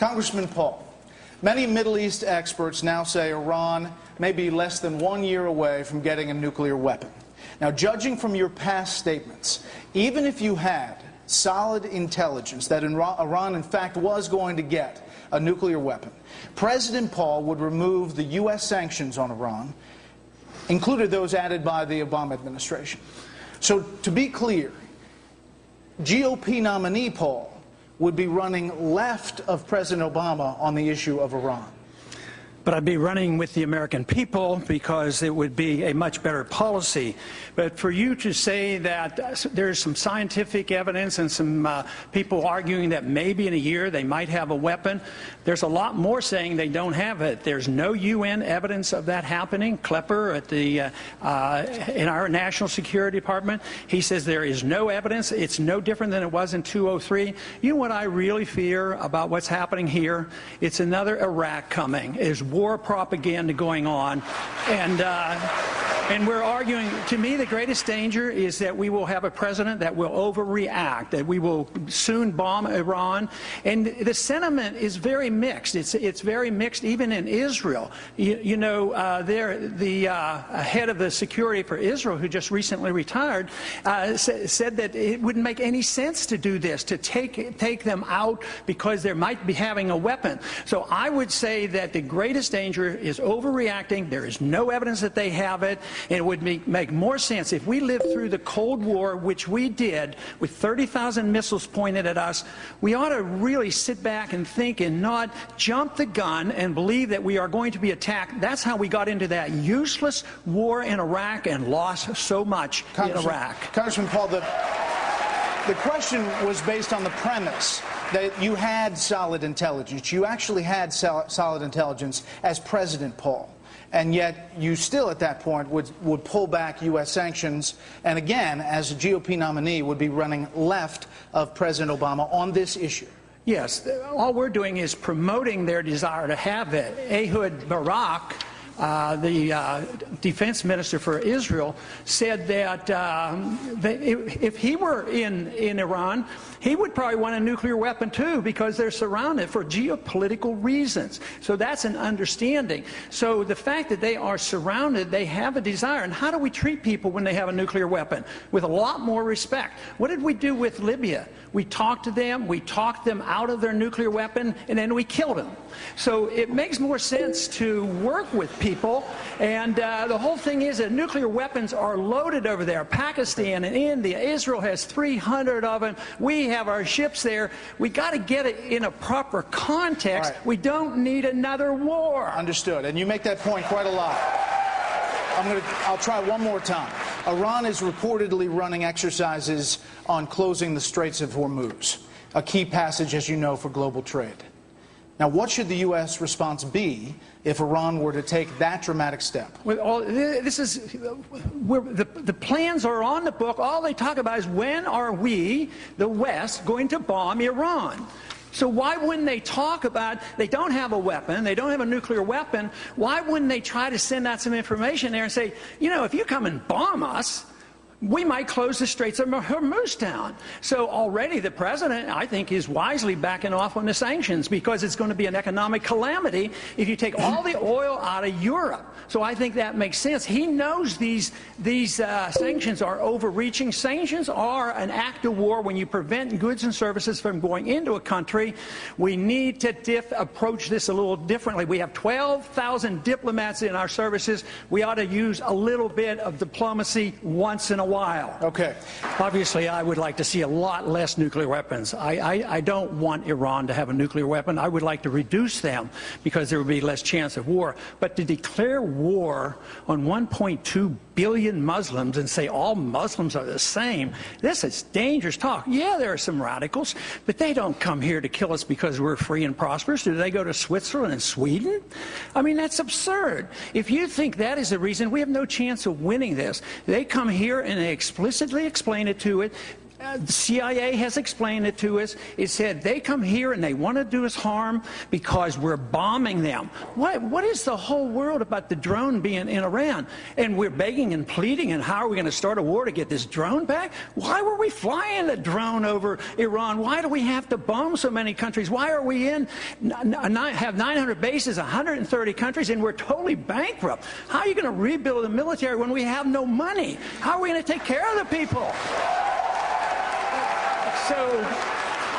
Congressman Paul, many Middle East experts now say Iran may be less than 1 year away from getting a nuclear weapon. Now, judging from your past statements, even if you had solid intelligence that Iran, in fact, was going to get a nuclear weapon, President Paul would remove the U.S. sanctions on Iran, including those added by the Obama administration. So, to be clear, GOP nominee Paul would be running left of President Obama on the issue of Iran. But I'd be running with the American people because it would be a much better policy. But for you to say that there's some scientific evidence and some people arguing that maybe in a year they might have a weapon, there's a lot more saying they don't have it. There's no UN evidence of that happening. Klepper at the in our National Security Department, he says there is no evidence. It's no different than it was in 2003. You know what I really fear about what's happening here? It's another Iraq coming. There's war propaganda going on, and we're arguing. To me, the greatest danger is that we will have a president that will overreact, that we will soon bomb Iran, and the sentiment is very mixed. It's very mixed even in Israel. You know, the head of the security for Israel, who just recently retired, said that it wouldn't make any sense to do this, to take them out because they might be having a weapon. So I would say that the greatest danger is overreacting. There is no evidence that they have it, and it would make more sense if we lived through the Cold War, which we did, with 30,000 missiles pointed at us. We ought to really sit back and think and not jump the gun and believe that we are going to be attacked. That's how we got into that useless war in Iraq and lost so much in Iraq. Congressman Paul, the question was based on the premise that you had solid intelligence. You actually had solid intelligence as President Paul. And yet you still, at that point, would pull back U.S. sanctions, and again, as a GOP nominee, would be running left of President Obama on this issue. Yes. All we're doing is promoting their desire to have it. Ehud Barak, the defense minister for Israel, said that if he were in Iran, he would probably want a nuclear weapon too, because they're surrounded for geopolitical reasons. So that's an understanding. So the fact that they are surrounded, they have a desire. And how do we treat people when they have a nuclear weapon? With a lot more respect. What did we do with Libya? We talked to them, we talked them out of their nuclear weapon, and then we killed them. So it makes more sense to work with people. And the whole thing is that nuclear weapons are loaded over there. Pakistan and India, Israel has 300 of them. We have our ships there. We got to get it in a proper context. Right. We don't need another war. Understood. And you make that point quite a lot. I'll try one more time. Iran is reportedly running exercises on closing the Straits of Hormuz, a key passage, as you know, for global trade. Now, what should the U.S. response be if Iran were to take that dramatic step? Well, this is the plans are on the book. All they talk about is when are we, the West, going to bomb Iran? So why wouldn't they talk about, they don't have a weapon, they don't have a nuclear weapon, why wouldn't they try to send out some information there and say, you know, if you come and bomb us, we might close the Straits of Hormuz down. So already the president, I think, is wisely backing off on the sanctions, because it's going to be an economic calamity if you take all the oil out of Europe. So I think that makes sense. He knows these sanctions are overreaching. Sanctions are an act of war when you prevent goods and services from going into a country. We need to approach this a little differently. We have 12,000 diplomats in our services. We ought to use a little bit of diplomacy once in a while. Okay. Obviously, I would like to see a lot less nuclear weapons. I don't want Iran to have a nuclear weapon. I would like to reduce them because there would be less chance of war. But to declare war on 1.2 billion Muslims and say all Muslims are the same, this is dangerous talk. Yeah, there are some radicals, but they don't come here to kill us because we're free and prosperous. Do they go to Switzerland and Sweden? I mean, that's absurd. If you think that is the reason, we have no chance of winning this. They come here and they explicitly explain it to it. The CIA has explained it to us. It said they come here and they want to do us harm because we're bombing them. What is the whole world about the drone being in Iran? And we're begging and pleading, and how are we going to start a war to get this drone back? Why were we flying a drone over Iran? Why do we have to bomb so many countries? Why are we have 900 bases, 130 countries, and we're totally bankrupt? How are you going to rebuild the military when we have no money? How are we going to take care of the people? So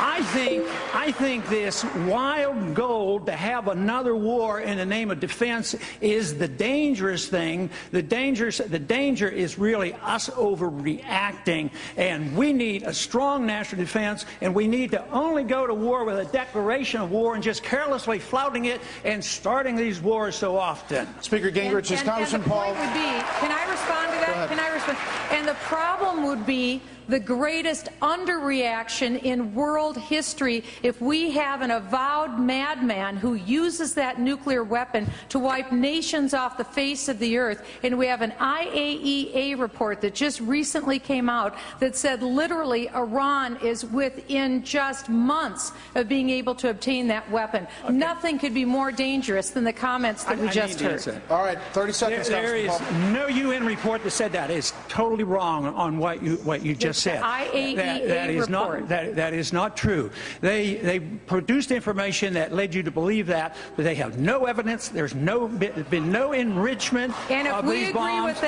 I think this wild goal to have another war in the name of defense is the dangerous thing. The danger is really us overreacting, and we need a strong national defense, and we need to only go to war with a declaration of war and just carelessly flouting it and starting these wars so often. Speaker Gingrich, is Congressman Paul... Can I respond to that? Can I respond? And the problem would be the greatest underreaction in world history if we have an avowed madman who uses that nuclear weapon to wipe nations off the face of the earth. And we have an IAEA report that just recently came out that said literally Iran is within just months of being able to obtain that weapon. Okay. Nothing could be more dangerous than the comments that we just heard. All right, 30 seconds. There is no UN report that said that. It's totally wrong on what you just said. IAEA report. That is not true. They produced information that led you to believe that, but they have no evidence. There's been no enrichment of these bombs.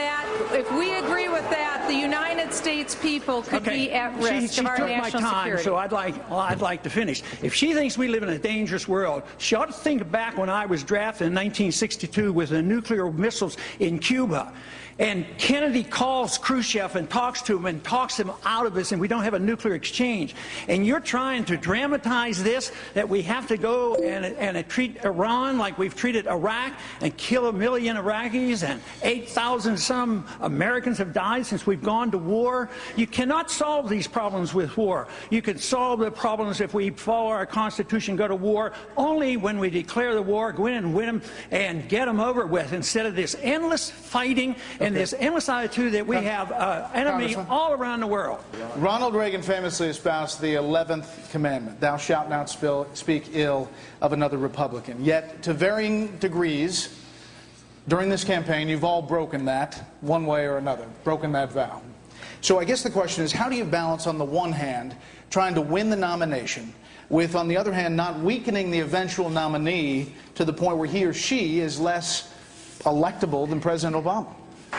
If we agree with that, the United States people could be at risk of our national security. So I'd like to finish. If she thinks we live in a dangerous world, she ought to think back when I was drafted in 1962 with the nuclear missiles in Cuba. And Kennedy calls Khrushchev and talks to him and talks him out of this, and we don't have a nuclear exchange. And you're trying to dramatize this, that we have to go and treat Iran like we've treated Iraq and kill 1 million Iraqis, and 8,000 some Americans have died since we've gone to war. You cannot solve these problems with war. You can solve the problems if we follow our Constitution, go to war, only when we declare the war, go in and win them and get them over with, instead of this endless fighting and this endless attitude that we have enemy all around the world. Ronald Reagan famously espoused the 11th commandment, thou shalt not speak ill of another Republican. Yet, to varying degrees, during this campaign, you've all broken that, one way or another, broken that vow. So I guess the question is, how do you balance, on the one hand, trying to win the nomination, with, on the other hand, not weakening the eventual nominee to the point where he or she is less electable than President Obama?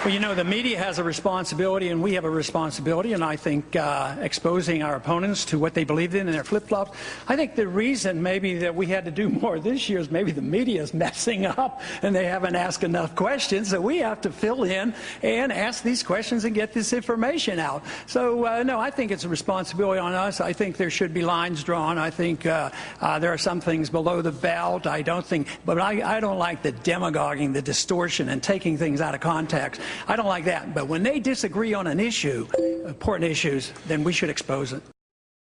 Well, you know, the media has a responsibility, and we have a responsibility, and I think exposing our opponents to what they believed in and their flip-flops. I think the reason maybe that we had to do more this year is maybe the media is messing up and they haven't asked enough questions, so we have to fill in and ask these questions and get this information out. So, no, I think it's a responsibility on us. I think there should be lines drawn. I think there are some things below the belt. I don't think, but I don't like the demagoguing, the distortion, and taking things out of context. I don't like that. But when they disagree on an issue, important issues, then we should expose it.